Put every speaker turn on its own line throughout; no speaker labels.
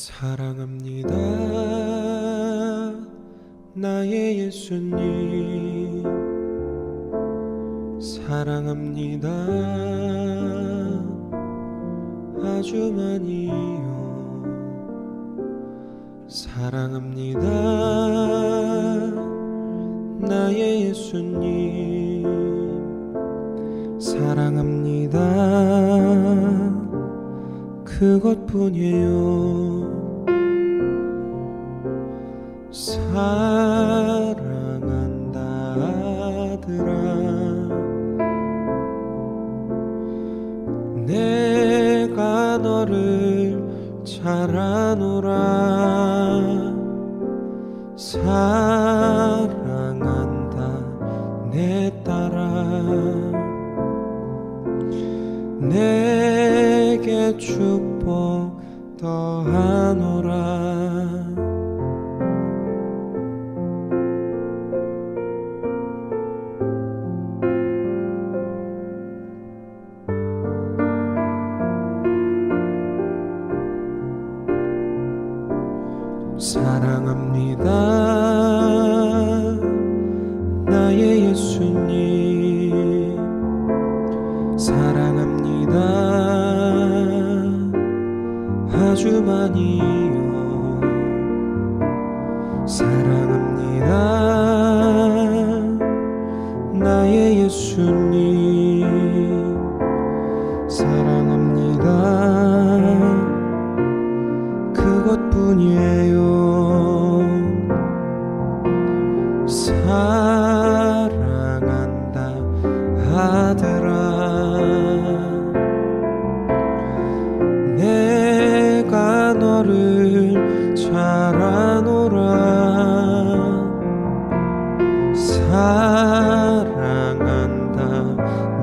사랑합니다 나의 예수님, 사랑합니다 아주 많이요. 사랑합니다 나의 예수님, 사랑합니다 그것뿐이에요. 사랑한다 아들아, 내가 너를 잘 아노라. 사랑한다 내 딸아, 내게 축복 더하노라. 사랑합니다 나의 예수님, 사랑합니다 아주 많이요. 사랑합니다 나의 예수님, 사랑합니다 그것뿐이에요. 사랑한다 아들아, 내가 너를 잘 아노라. 사랑한다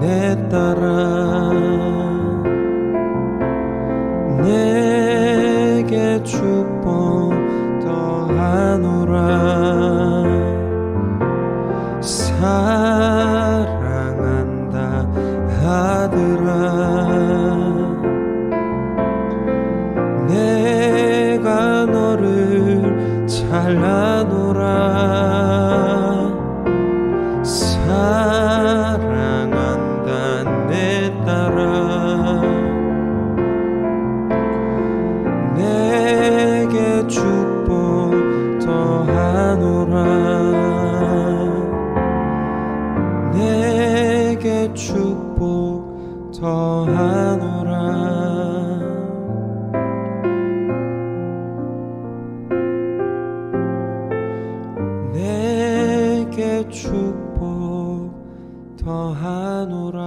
내 딸아, 내게 축복 더하노라. 사랑한다 아들아, 내가 너를 잘 아노라. 사랑한다 내 딸아, 내게 축복 더하노라. 내게 축복 더하노라. 내게 축복 더하노라.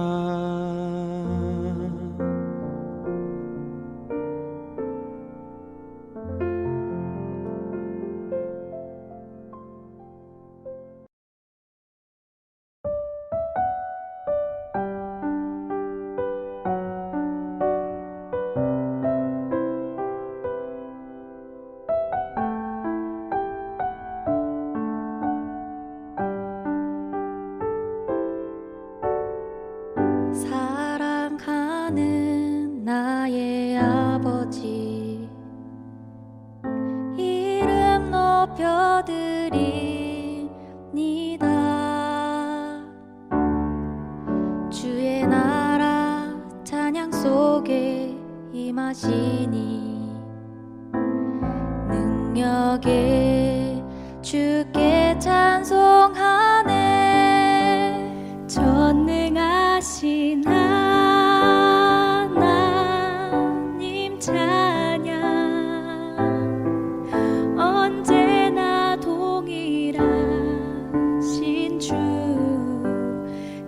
사랑하는 나의 아버지, 이름 높여드립니다. 주의 나라 찬양 속에 임하시니 능력에 주께 찬송하네. 전능하신 하나님 찬양, 언제나 동일하신 주.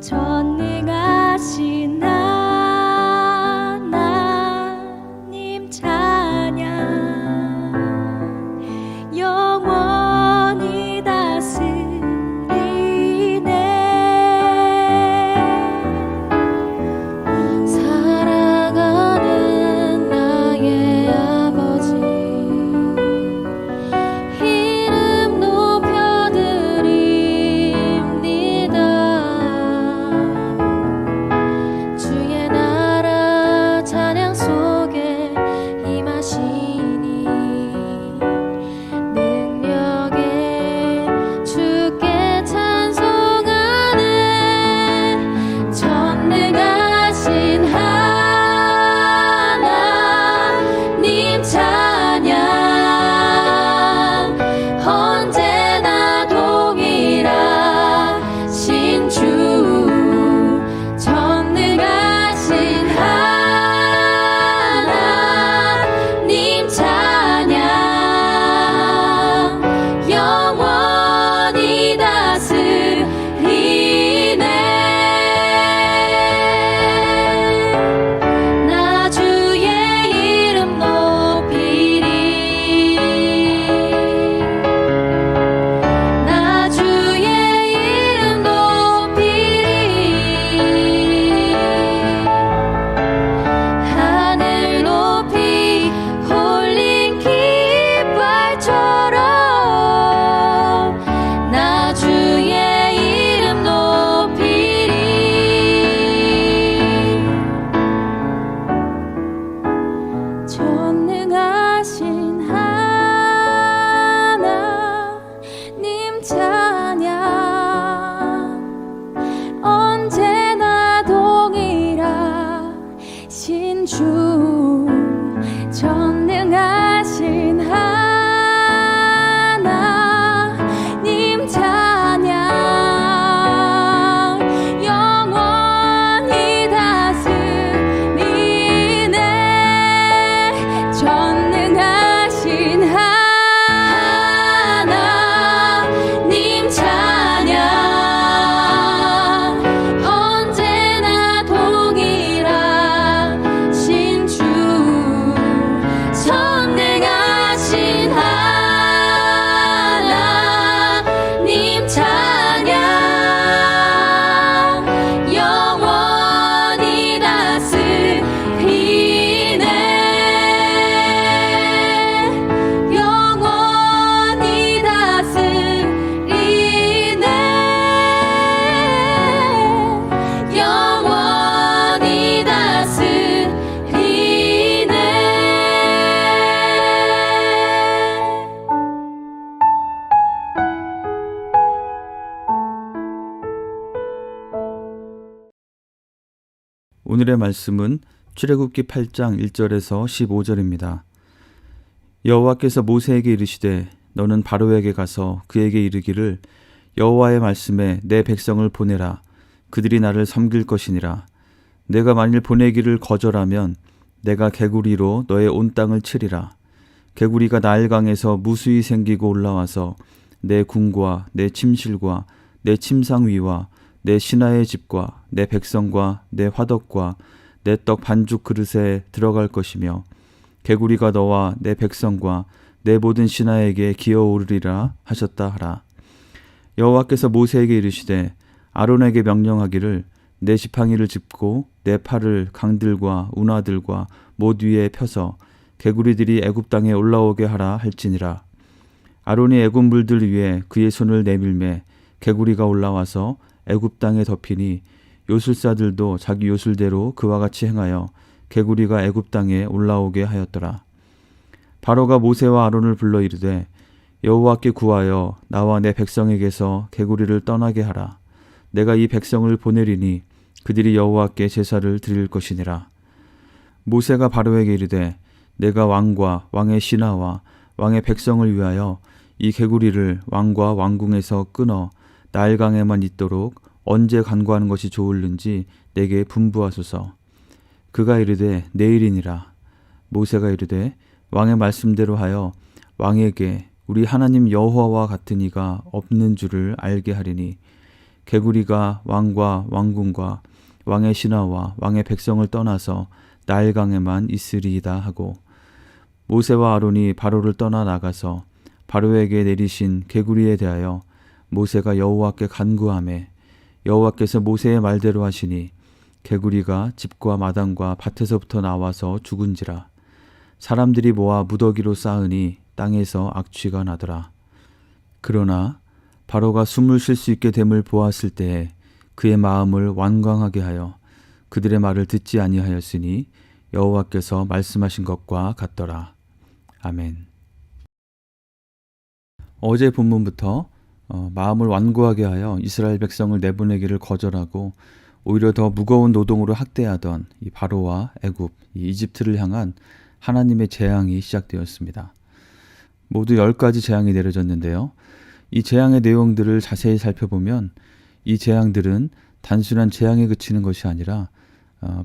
전능하신 하나님 찬양, 영원히 다스리시네.
오늘의 말씀은 출애굽기 8장 1절에서 15절입니다. 여호와께서 모세에게 이르시되 너는 바로에게 가서 그에게 이르기를 여호와의 말씀에 내 백성을 보내라. 그들이 나를 섬길 것이니라. 내가 만일 보내기를 거절하면 내가 개구리로 너의 온 땅을 치리라. 개구리가 나일강에서 무수히 생기고 올라와서 내 궁과 내 침실과 내 침상 위와 내 신하의 집과 내 백성과 내 화덕과 내 떡 반죽 그릇에 들어갈 것이며 개구리가 너와 내 백성과 내 모든 신하에게 기어오르리라 하셨다 하라. 여호와께서 모세에게 이르시되 아론에게 명령하기를 내 지팡이를 짚고 내 팔을 강들과 운하들과 못 위에 펴서 개구리들이 애굽 땅에 올라오게 하라 할지니라. 아론이 애굽 물들 위에 그의 손을 내밀매 개구리가 올라와서 애굽 땅에 덮이니 요술사들도 자기 요술대로 그와 같이 행하여 개구리가 애굽 땅에 올라오게 하였더라. 바로가 모세와 아론을 불러 이르되 여호와께 구하여 나와 내 백성에게서 개구리를 떠나게 하라. 내가 이 백성을 보내리니 그들이 여호와께 제사를 드릴 것이니라. 모세가 바로에게 이르되 내가 왕과 왕의 신하와 왕의 백성을 위하여 이 개구리를 왕과 왕궁에서 끊어 나일강에만 있도록 언제 간구하는 것이 좋을는지 내게 분부하소서. 그가 이르되 내일이니라. 모세가 이르되 왕의 말씀대로 하여 왕에게 우리 하나님 여호와와 같은 이가 없는 줄을 알게 하리니 개구리가 왕과 왕궁과 왕의 신하와 왕의 백성을 떠나서 나일강에만 있으리이다 하고 모세와 아론이 바로를 떠나 나가서 바로에게 내리신 개구리에 대하여 모세가 여호와께 간구하매 여호와께서 모세의 말대로 하시니 개구리가 집과 마당과 밭에서부터 나와서 죽은지라. 사람들이 모아 무더기로 쌓으니 땅에서 악취가 나더라. 그러나 바로가 숨을 쉴 수 있게 됨을 보았을 때에 그의 마음을 완강하게 하여 그들의 말을 듣지 아니하였으니 여호와께서 말씀하신 것과 같더라. 아멘. 어제 본문부터 마음을 완고하게 하여 이스라엘 백성을 내보내기를 거절하고 오히려 더 무거운 노동으로 학대하던 이 바로와 애굽, 이 이집트를 향한 하나님의 재앙이 시작되었습니다. 모두 10가지 재앙이 내려졌는데요. 이 재앙의 내용들을 자세히 살펴보면 이 재앙들은 단순한 재앙에 그치는 것이 아니라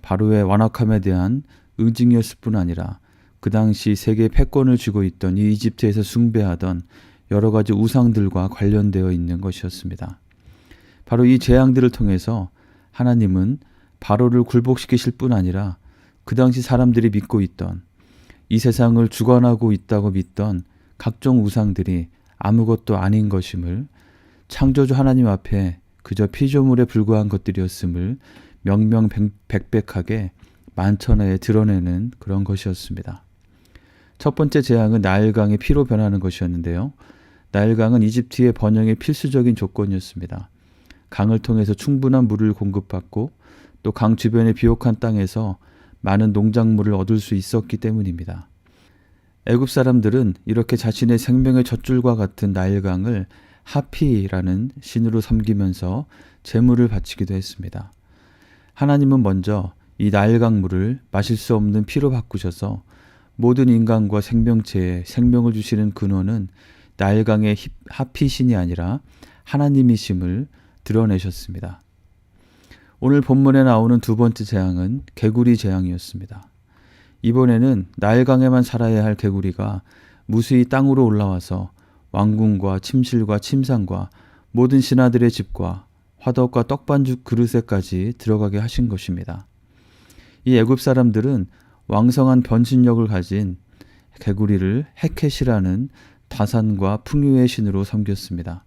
바로의 완악함에 대한 응징이었을 뿐 아니라 그 당시 세계 패권을 쥐고 있던 이 이집트에서 숭배하던 여러 가지 우상들과 관련되어 있는 것이었습니다. 바로 이 재앙들을 통해서 하나님은 바로를 굴복시키실 뿐 아니라 그 당시 사람들이 믿고 있던 이 세상을 주관하고 있다고 믿던 각종 우상들이 아무것도 아닌 것임을, 창조주 하나님 앞에 그저 피조물에 불과한 것들이었음을 명명백백하게 만천하에 드러내는 그런 것이었습니다. 첫 번째 재앙은 나일강의 피로 변하는 것이었는데요. 나일강은 이집트의 번영의 필수적인 조건이었습니다. 강을 통해서 충분한 물을 공급받고 또 강 주변의 비옥한 땅에서 많은 농작물을 얻을 수 있었기 때문입니다. 애굽 사람들은 이렇게 자신의 생명의 젖줄과 같은 나일강을 하피라는 신으로 섬기면서 제물을 바치기도 했습니다. 하나님은 먼저 이 나일강 물을 마실 수 없는 피로 바꾸셔서 모든 인간과 생명체에 생명을 주시는 근원은 나일강의 하피신이 아니라 하나님이심을 드러내셨습니다. 오늘 본문에 나오는 두 번째 재앙은 개구리 재앙이었습니다. 이번에는 나일강에만 살아야 할 개구리가 무수히 땅으로 올라와서 왕궁과 침실과 침상과 모든 신하들의 집과 화덕과 떡반죽 그릇에까지 들어가게 하신 것입니다. 이 애굽 사람들은 왕성한 변신력을 가진 개구리를 헤켓이라는 다산과 풍요의 신으로 섬겼습니다.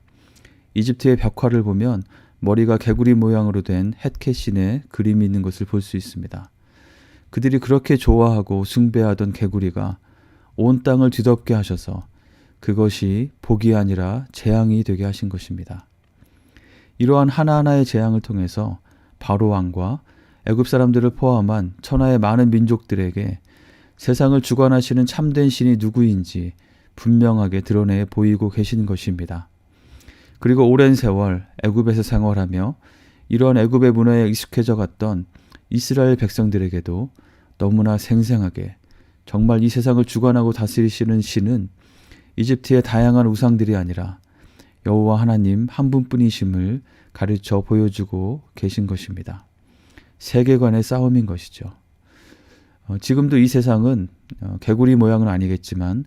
이집트의 벽화를 보면 머리가 개구리 모양으로 된 헤켓신의 그림이 있는 것을 볼 수 있습니다. 그들이 그렇게 좋아하고 숭배하던 개구리가 온 땅을 뒤덮게 하셔서 그것이 복이 아니라 재앙이 되게 하신 것입니다. 이러한 하나하나의 재앙을 통해서 바로 왕과 애굽 사람들을 포함한 천하의 많은 민족들에게 세상을 주관하시는 참된 신이 누구인지 분명하게 드러내 보이고 계신 것입니다. 그리고 오랜 세월 애굽에서 생활하며 이러한 애굽의 문화에 익숙해져 갔던 이스라엘 백성들에게도 너무나 생생하게 정말 이 세상을 주관하고 다스리시는 신은 이집트의 다양한 우상들이 아니라 여호와 하나님 한 분뿐이심을 가르쳐 보여주고 계신 것입니다. 세계관의 싸움인 것이죠. 지금도 이 세상은 개구리 모양은 아니겠지만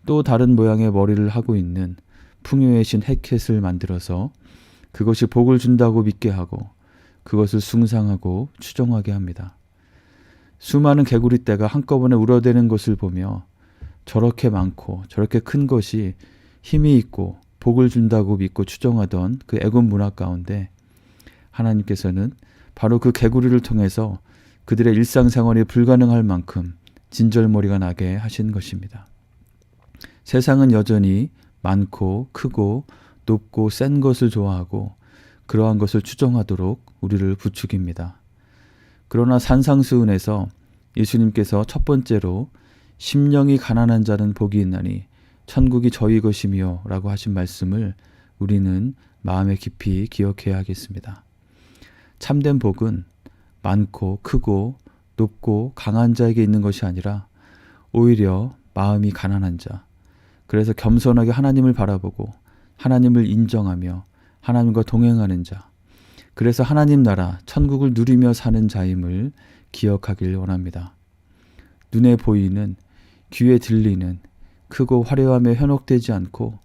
또 다른 모양의 머리를 하고 있는 풍요의 신 헷켓을 만들어서 그것이 복을 준다고 믿게 하고 그것을 숭상하고 추종하게 합니다. 수많은 개구리 떼가 한꺼번에 울어대는 것을 보며 저렇게 많고 저렇게 큰 것이 힘이 있고 복을 준다고 믿고 추종하던 그 애굽 문화 가운데 하나님께서는 바로 그 개구리를 통해서 그들의 일상생활이 불가능할 만큼 진절머리가 나게 하신 것입니다. 세상은 여전히 많고 크고 높고 센 것을 좋아하고 그러한 것을 추종하도록 우리를 부추깁니다. 그러나 산상수훈에서 예수님께서 첫 번째로 심령이 가난한 자는 복이 있나니 천국이 저희 것이며 라고 하신 말씀을 우리는 마음에 깊이 기억해야 하겠습니다. 참된 복은 많고 크고 높고 강한 자에게 있는 것이 아니라 오히려 마음이 가난한 자, 그래서 겸손하게 하나님을 바라보고 하나님을 인정하며 하나님과 동행하는 자, 그래서 하나님 나라 천국을 누리며 사는 자임을 기억하길 원합니다. 눈에 보이는, 귀에 들리는 크고 화려함에 현혹되지 않고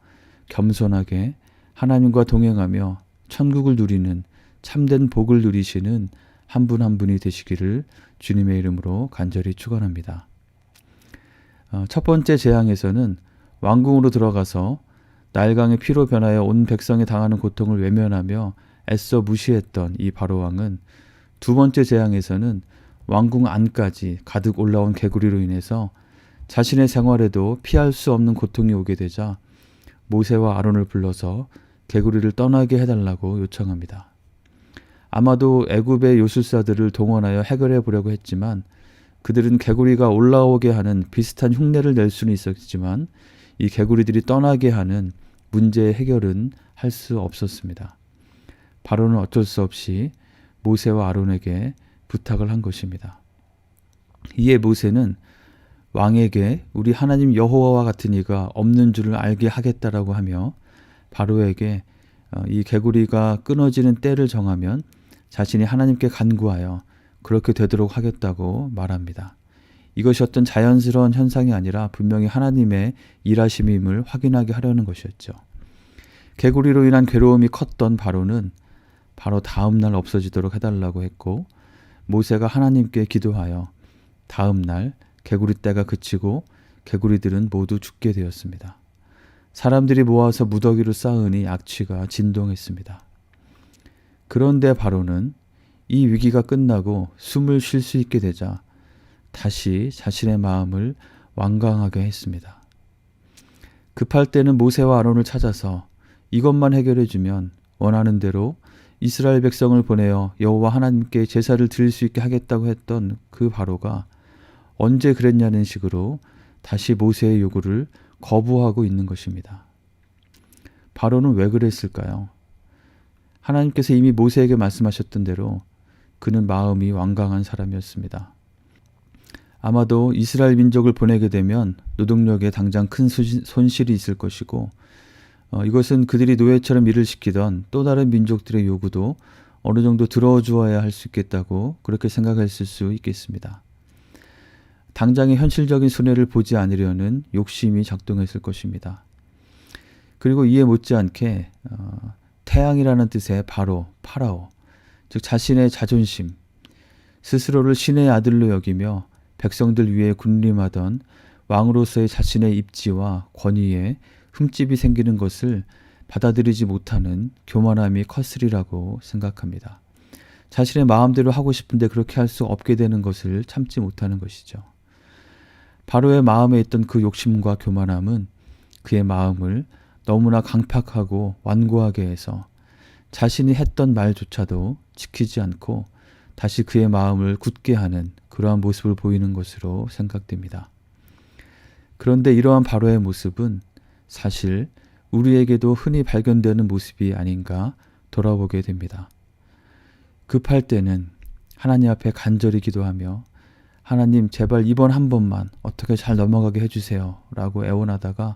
겸손하게 하나님과 동행하며 천국을 누리는 참된 복을 누리시는 한 분 한 분이 되시기를 주님의 이름으로 간절히 축원합니다. 첫 번째 재앙에서는 왕궁으로 들어가서 나일강의 피로 변하여 온 백성이 당하는 고통을 외면하며 애써 무시했던 이 바로왕은 두 번째 재앙에서는 왕궁 안까지 가득 올라온 개구리로 인해서 자신의 생활에도 피할 수 없는 고통이 오게 되자 모세와 아론을 불러서 개구리를 떠나게 해달라고 요청합니다. 아마도 애굽의 요술사들을 동원하여 해결해 보려고 했지만 그들은 개구리가 올라오게 하는 비슷한 흉내를 낼 수는 있었지만 이 개구리들이 떠나게 하는 문제의 해결은 할 수 없었습니다. 바로는 어쩔 수 없이 모세와 아론에게 부탁을 한 것입니다. 이에 모세는 왕에게 우리 하나님 여호와와 같은 이가 없는 줄을 알게 하겠다라고 하며 바로에게 이 개구리가 끊어지는 때를 정하면 자신이 하나님께 간구하여 그렇게 되도록 하겠다고 말합니다. 이것이 어떤 자연스러운 현상이 아니라 분명히 하나님의 일하심임을 확인하게 하려는 것이었죠. 개구리로 인한 괴로움이 컸던 바로는 바로 다음 날 없어지도록 해달라고 했고 모세가 하나님께 기도하여 다음 날 개구리 떼가 그치고 개구리들은 모두 죽게 되었습니다. 사람들이 모아서 무더기로 쌓으니 악취가 진동했습니다. 그런데 바로는 이 위기가 끝나고 숨을 쉴 수 있게 되자 다시 자신의 마음을 완강하게 했습니다. 급할 때는 모세와 아론을 찾아서 이것만 해결해주면 원하는 대로 이스라엘 백성을 보내어 여호와 하나님께 제사를 드릴 수 있게 하겠다고 했던 그 바로가 언제 그랬냐는 식으로 다시 모세의 요구를 거부하고 있는 것입니다. 바로는 왜 그랬을까요? 하나님께서 이미 모세에게 말씀하셨던 대로 그는 마음이 완강한 사람이었습니다. 아마도 이스라엘 민족을 보내게 되면 노동력에 당장 큰 손실이 있을 것이고 이것은 그들이 노예처럼 일을 시키던 또 다른 민족들의 요구도 어느 정도 들어주어야 할 수 있겠다고 그렇게 생각했을 수 있겠습니다. 당장의 현실적인 손해를 보지 않으려는 욕심이 작동했을 것입니다. 그리고 이에 못지않게 태양이라는 뜻의 바로, 파라오, 즉 자신의 자존심, 스스로를 신의 아들로 여기며 백성들 위에 군림하던 왕으로서의 자신의 입지와 권위에 흠집이 생기는 것을 받아들이지 못하는 교만함이 컸으리라고 생각합니다. 자신의 마음대로 하고 싶은데 그렇게 할 수 없게 되는 것을 참지 못하는 것이죠. 바로의 마음에 있던 그 욕심과 교만함은 그의 마음을 너무나 강팍하고 완고하게 해서 자신이 했던 말조차도 지키지 않고 다시 그의 마음을 굳게 하는 그러한 모습을 보이는 것으로 생각됩니다. 그런데 이러한 바로의 모습은 사실 우리에게도 흔히 발견되는 모습이 아닌가 돌아보게 됩니다. 급할 때는 하나님 앞에 간절히 기도하며 하나님 제발 이번 한 번만 어떻게 잘 넘어가게 해주세요 라고 애원하다가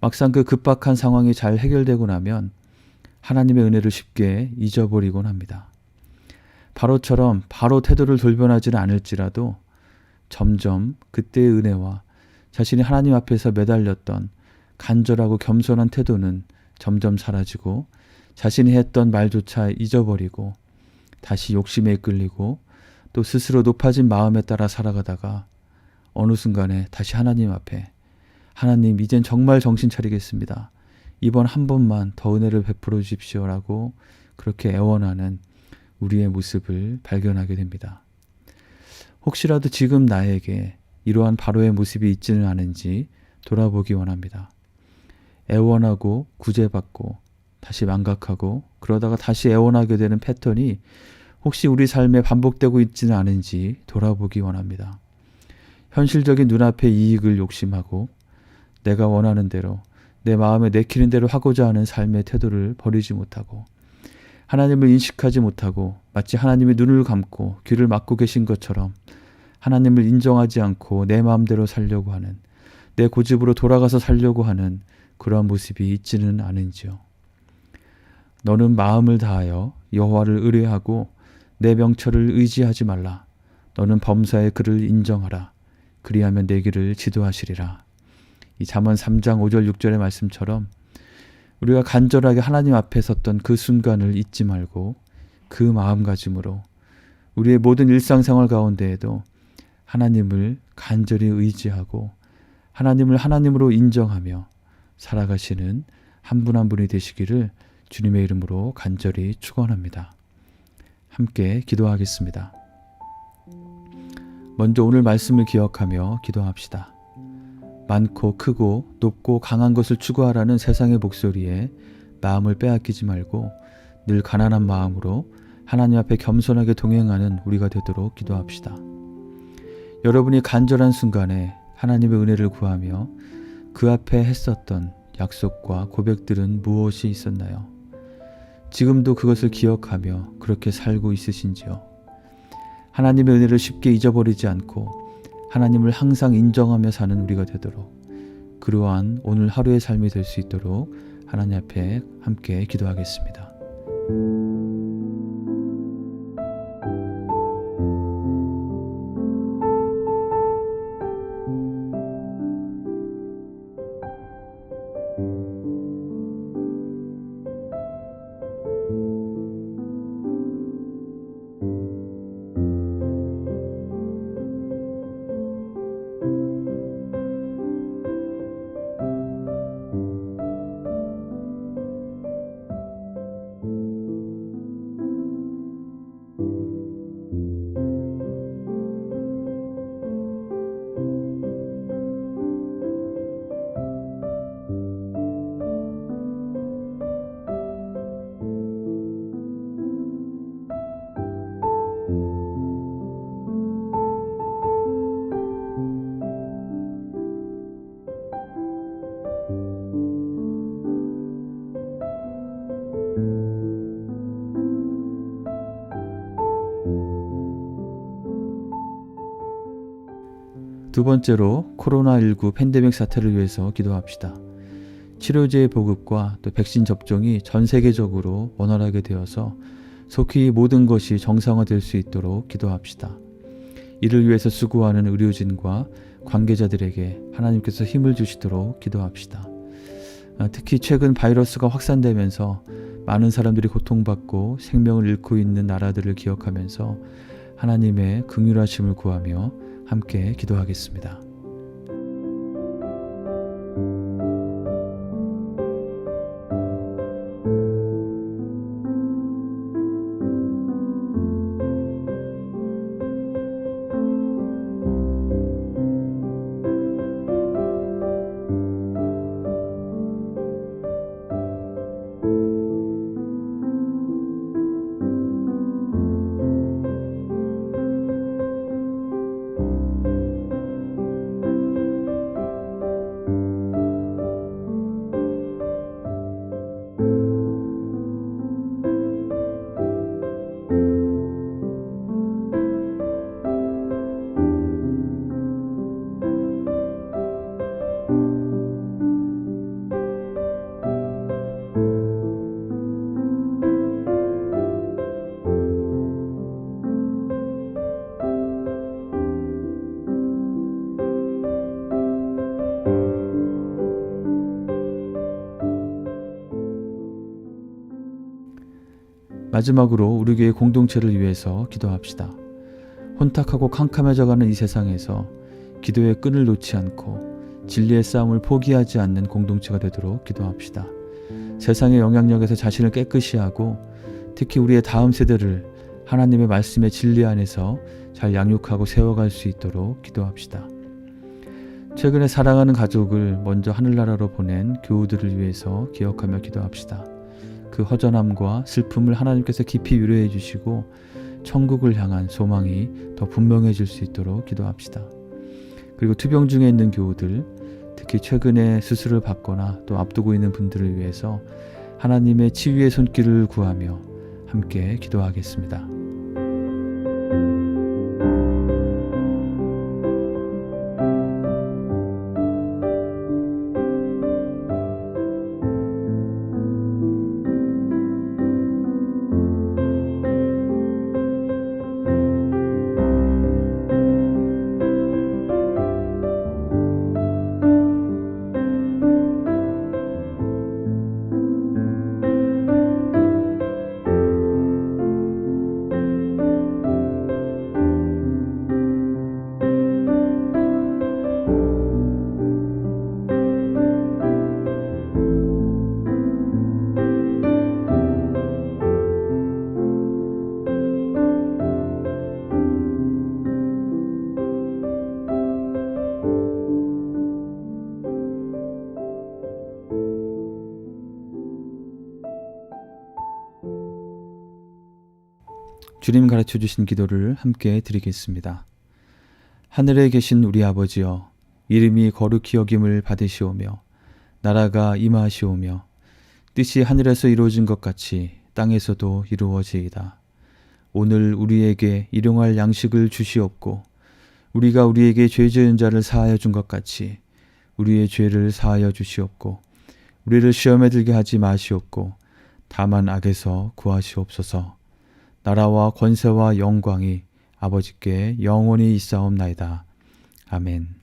막상 그 급박한 상황이 잘 해결되고 나면 하나님의 은혜를 쉽게 잊어버리곤 합니다. 바로처럼 바로 태도를 돌변하지는 않을지라도 점점 그때의 은혜와 자신이 하나님 앞에서 매달렸던 간절하고 겸손한 태도는 점점 사라지고 자신이 했던 말조차 잊어버리고 다시 욕심에 이끌리고 또 스스로 높아진 마음에 따라 살아가다가 어느 순간에 다시 하나님 앞에 하나님 이젠 정말 정신 차리겠습니다. 이번 한 번만 더 은혜를 베풀어 주십시오라고 그렇게 애원하는 우리의 모습을 발견하게 됩니다. 혹시라도 지금 나에게 이러한 바로의 모습이 있지는 않은지 돌아보기 원합니다. 애원하고 구제받고 다시 망각하고 그러다가 다시 애원하게 되는 패턴이 혹시 우리 삶에 반복되고 있지는 않은지 돌아보기 원합니다. 현실적인 눈앞의 이익을 욕심하고 내가 원하는 대로 내 마음에 내키는 대로 하고자 하는 삶의 태도를 버리지 못하고 하나님을 인식하지 못하고 마치 하나님이 눈을 감고 귀를 막고 계신 것처럼 하나님을 인정하지 않고 내 마음대로 살려고 하는 내 고집으로 돌아가서 살려고 하는 그러한 모습이 있지는 않은지요. 너는 마음을 다하여 여호와를 의뢰하고 내 명철을 의지하지 말라. 너는 범사의 그를 인정하라. 그리하면 내 길을 지도하시리라. 이 잠언 3장 5절 6절의 말씀처럼 우리가 간절하게 하나님 앞에 섰던 그 순간을 잊지 말고 그 마음가짐으로 우리의 모든 일상생활 가운데에도 하나님을 간절히 의지하고 하나님을 하나님으로 인정하며 살아가시는 한 분 한 분이 되시기를 주님의 이름으로 간절히 축원합니다. 함께 기도하겠습니다. 먼저 오늘 말씀을 기억하며 기도합시다. 많고 크고 높고 강한 것을 추구하라는 세상의 목소리에 마음을 빼앗기지 말고 늘 가난한 마음으로 하나님 앞에 겸손하게 동행하는 우리가 되도록 기도합시다. 여러분이 간절한 순간에 하나님의 은혜를 구하며 그 앞에 했었던 약속과 고백들은 무엇이 있었나요? 지금도 그것을 기억하며 그렇게 살고 있으신지요? 하나님의 은혜를 쉽게 잊어버리지 않고 하나님을 항상 인정하며 사는 우리가 되도록 그러한 오늘 하루의 삶이 될 수 있도록 하나님 앞에 함께 기도하겠습니다. 두 번째로 코로나19 팬데믹 사태를 위해서 기도합시다. 치료제의 보급과 또 백신 접종이 전 세계적으로 원활하게 되어서 속히 모든 것이 정상화될 수 있도록 기도합시다. 이를 위해서 수고하는 의료진과 관계자들에게 하나님께서 힘을 주시도록 기도합시다. 특히 최근 바이러스가 확산되면서 많은 사람들이 고통받고 생명을 잃고 있는 나라들을 기억하면서 하나님의 긍휼하심을 구하며 함께 기도하겠습니다. 마지막으로 우리 교회 공동체를 위해서 기도합시다. 혼탁하고 캄캄해져가는 이 세상에서 기도의 끈을 놓지 않고 진리의 싸움을 포기하지 않는 공동체가 되도록 기도합시다. 세상의 영향력에서 자신을 깨끗이 하고 특히 우리의 다음 세대를 하나님의 말씀의 진리 안에서 잘 양육하고 세워갈 수 있도록 기도합시다. 최근에 사랑하는 가족을 먼저 하늘나라로 보낸 교우들을 위해서 기억하며 기도합시다. 그 허전함과 슬픔을 하나님께서 깊이 위로해 주시고 천국을 향한 소망이 더 분명해질 수 있도록 기도합시다. 그리고 투병 중에 있는 교우들, 특히 최근에 수술을 받거나 또 앞두고 있는 분들을 위해서 하나님의 치유의 손길을 구하며 함께 기도하겠습니다. 주님 가르쳐 주신 기도를 함께 드리겠습니다. 하늘에 계신 우리 아버지여, 이름이 거룩히 여김을 받으시오며 나라가 임하시오며 뜻이 하늘에서 이루어진 것 같이 땅에서도 이루어지이다. 오늘 우리에게 일용할 양식을 주시옵고 우리가 우리에게 죄 지은 자를 사하여 준 것 같이 우리의 죄를 사하여 주시옵고 우리를 시험에 들게 하지 마시옵고 다만 악에서 구하시옵소서. 나라와 권세와 영광이 아버지께 영원히 있사옵나이다. 아멘.